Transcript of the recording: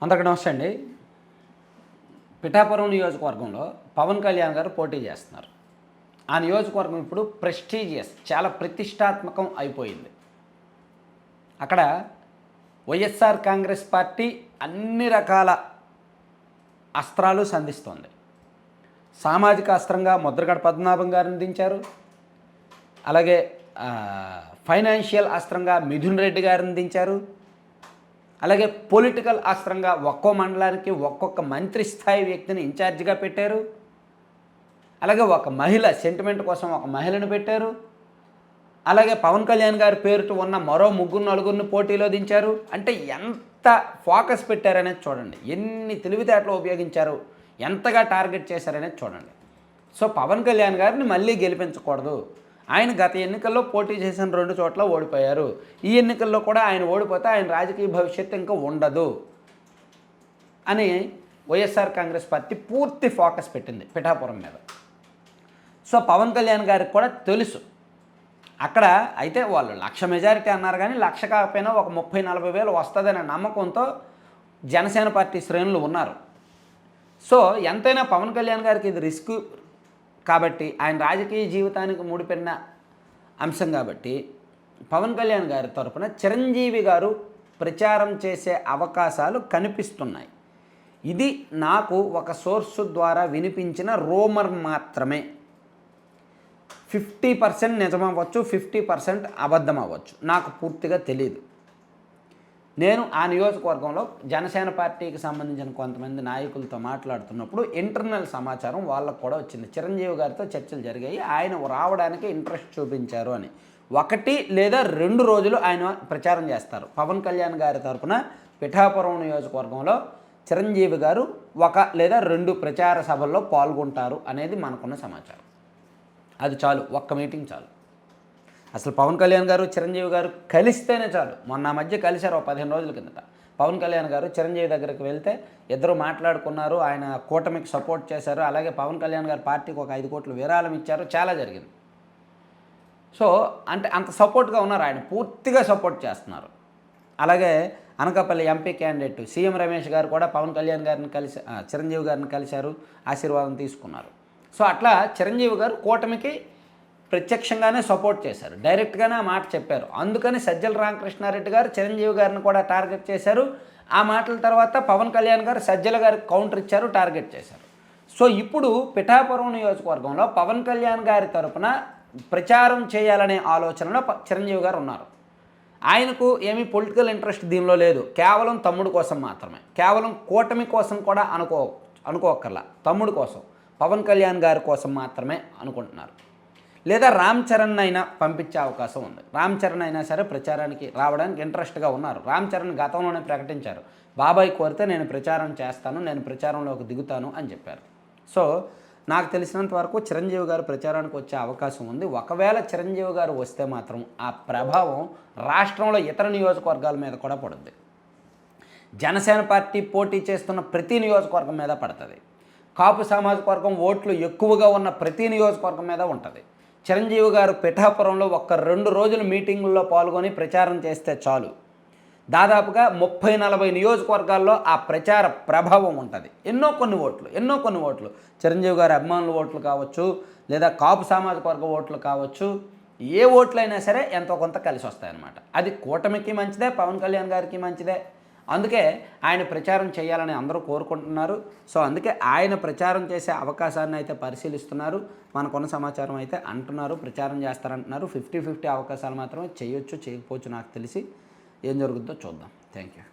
అందరికీ నమస్తే అండి. పిఠాపురం నియోజకవర్గంలో పవన్ కళ్యాణ్ గారు పోటీ చేస్తున్నారు. ఆ నియోజకవర్గం ఇప్పుడు ప్రెస్టీజియస్, చాలా ప్రతిష్టాత్మకం అయిపోయింది. అక్కడ వైఎస్ఆర్ కాంగ్రెస్ పార్టీ అన్ని రకాల అస్త్రాలు సంధిస్తోంది. సామాజిక అస్త్రంగా ముద్రగడ పద్మనాభం గారిని దించారు. అలాగే ఫైనాన్షియల్ అస్త్రంగా మిథున్ రెడ్డి గారిని దించారు. అలాగే పొలిటికల్ అస్త్రంగా ఒక్కో మండలానికి ఒక్కొక్క మంత్రి స్థాయి వ్యక్తిని ఇన్ఛార్జిగా పెట్టారు. అలాగే ఒక మహిళ సెంటిమెంట్ కోసం ఒక మహిళను పెట్టారు. అలాగే పవన్ కళ్యాణ్ గారి పేరుతో ఉన్న మరో నలుగురిని పోటీలో దించారు. అంటే ఎంత ఫోకస్ పెట్టారనేది చూడండి, ఎన్ని తెలివితేటలు ఉపయోగించారు, ఎంతగా టార్గెట్ చేశారనేది చూడండి. సో పవన్ కళ్యాణ్ గారిని మళ్ళీ గెలిపించకూడదు. ఆయన గత ఎన్నికల్లో పోటీ చేసిన 2 చోట్ల ఓడిపోయారు. ఈ ఎన్నికల్లో కూడా ఆయన ఓడిపోతే ఆయన రాజకీయ భవిష్యత్తు ఇంకా ఉండదు అని వైఎస్ఆర్ కాంగ్రెస్ పార్టీ పూర్తి ఫోకస్ పెట్టింది పిఠాపురం మీద. సో పవన్ కళ్యాణ్ గారికి కూడా తెలుసు. అక్కడ అయితే వాళ్ళు 1,00,000 మెజారిటీ అన్నారు, కానీ 1,00,000 కాకపోయినా ఒక 30-40 వేలు వస్తుందనే నమ్మకంతో జనసేన పార్టీ శ్రేణులు ఉన్నారు. సో ఎంతైనా పవన్ కళ్యాణ్ గారికి ఇది రిస్క్ కాబట్టి, ఆయన రాజకీయ జీవితానికి ముడిపెన్న అంశం కాబట్టి పవన్ కళ్యాణ్ గారి తరపున చిరంజీవి గారు ప్రచారం చేసే అవకాశాలు కనిపిస్తున్నాయి. ఇది నాకు ఒక సోర్సు ద్వారా వినిపించిన రూమర్ మాత్రమే. 50% నిజమవ్వచ్చు, 50% అబద్ధం అవ్వచ్చు, నాకు పూర్తిగా తెలియదు. నేను ఆ నియోజకవర్గంలో జనసేన పార్టీకి సంబంధించిన కొంతమంది నాయకులతో మాట్లాడుతున్నప్పుడు ఇంటర్నల్ సమాచారం వాళ్ళకు కూడా వచ్చింది. చిరంజీవి గారితో చర్చలు జరిగాయి, ఆయన రావడానికి ఇంట్రెస్ట్ చూపించారు అని. 1 లేదా 2 రోజులు ఆయన ప్రచారం చేస్తారు. పవన్ కళ్యాణ్ గారి తరపున పిఠాపురం నియోజకవర్గంలో చిరంజీవి గారు 1 లేదా 2 ప్రచార సభల్లో పాల్గొంటారు అనేది మనకున్న సమాచారం. అది చాలు, 1 మీటింగ్ చాలు. అసలు పవన్ కళ్యాణ్ గారు చిరంజీవి గారు కలిస్తేనే చాలు. మొన్న మధ్య కలిశారు 15 రోజుల కిందట. పవన్ కళ్యాణ్ గారు చిరంజీవి దగ్గరికి వెళ్తే ఇద్దరు మాట్లాడుకున్నారు, ఆయన కూటమికి సపోర్ట్ చేశారు. అలాగే పవన్ కళ్యాణ్ గారు పార్టీకి ఒక 5 కోట్లు విరాళం ఇచ్చారు, చాలా జరిగింది. సో అంటే అంత సపోర్ట్గా ఉన్నారు, ఆయన పూర్తిగా సపోర్ట్ చేస్తున్నారు. అలాగే Anakapalli MP candidate CM Ramesh గారు కూడా పవన్ కళ్యాణ్ గారిని చిరంజీవి గారిని కలిశారు, ఆశీర్వాదం తీసుకున్నారు. సో అట్లా చిరంజీవి గారు కూటమికి ప్రత్యక్షంగానే సపోర్ట్ చేశారు, డైరెక్ట్గానే ఆ మాట చెప్పారు. అందుకని సజ్జల రామకృష్ణారెడ్డి గారు చిరంజీవి గారిని కూడా టార్గెట్ చేశారు. ఆ మాటల తర్వాత పవన్ కళ్యాణ్ గారు సజ్జల గారికి కౌంటర్ ఇచ్చారు, టార్గెట్ చేశారు. సో ఇప్పుడు పిఠాపురం నియోజకవర్గంలో పవన్ కళ్యాణ్ గారి తరపున ప్రచారం చేయాలనే ఆలోచనలో చిరంజీవి గారు ఉన్నారు. ఆయనకు ఏమీ పొలిటికల్ ఇంట్రెస్ట్ దీనిలో లేదు, కేవలం తమ్ముడు కోసం మాత్రమే, కేవలం కూటమి కోసం కూడా అనుకోకర్లా, తమ్ముడు కోసం, పవన్ కళ్యాణ్ గారి కోసం మాత్రమే అనుకుంటున్నారు. లేదా రామ్ చరణ్ అయినా పంపించే అవకాశం ఉంది. రామ్ చరణ్ అయినా సరే ప్రచారానికి రావడానికి ఇంట్రెస్ట్గా ఉన్నారు. రామ్ చరణ్ గతంలోనే ప్రకటించారు, బాబాయ్ కోరితే నేను ప్రచారం చేస్తాను, నేను ప్రచారంలోకి దిగుతాను అని చెప్పారు. సో నాకు తెలిసినంత వరకు చిరంజీవి గారు ప్రచారానికి వచ్చే అవకాశం ఉంది. ఒకవేళ చిరంజీవి గారు వస్తే మాత్రం ఆ ప్రభావం రాష్ట్రంలో ఇతర నియోజకవర్గాల మీద కూడా పడుద్ది. జనసేన పార్టీ పోటీ చేస్తున్న ప్రతి నియోజకవర్గం మీద పడుతుంది. కాపు సామాజిక వర్గం ఓట్లు ఎక్కువగా ఉన్న ప్రతి నియోజకవర్గం మీద ఉంటుంది. చిరంజీవి గారు పిఠాపురంలో 1-2 రోజులు మీటింగుల్లో పాల్గొని ప్రచారం చేస్తే చాలు, దాదాపుగా 30-40 నియోజకవర్గాల్లో ఆ ప్రచార ప్రభావం ఉంటుంది. ఎన్నో కొన్ని ఓట్లు చిరంజీవి గారి అభిమానుల ఓట్లు కావచ్చు, లేదా కాపు సామాజిక వర్గ ఓట్లు కావచ్చు, ఏ ఓట్లైనా సరే ఎంతో కొంత కలిసి వస్తాయన్నమాట. అది కూటమికి మంచిదే, పవన్ కళ్యాణ్ గారికి మంచిదే. అందుకే ఆయన ప్రచారం చేయాలని అందరూ కోరుకుంటున్నారు. సో అందుకే ఆయన ప్రచారం చేసే అవకాశాన్ని అయితే పరిశీలిస్తున్నారు. మనకున్న సమాచారం అయితే అంటున్నారు ప్రచారం చేస్తారంటున్నారు. 50-50 అవకాశాలు మాత్రమే, చేయొచ్చు చేయకపోవచ్చు, నాకు తెలిసి ఏం జరుగుతుందో చూద్దాం. Thank you.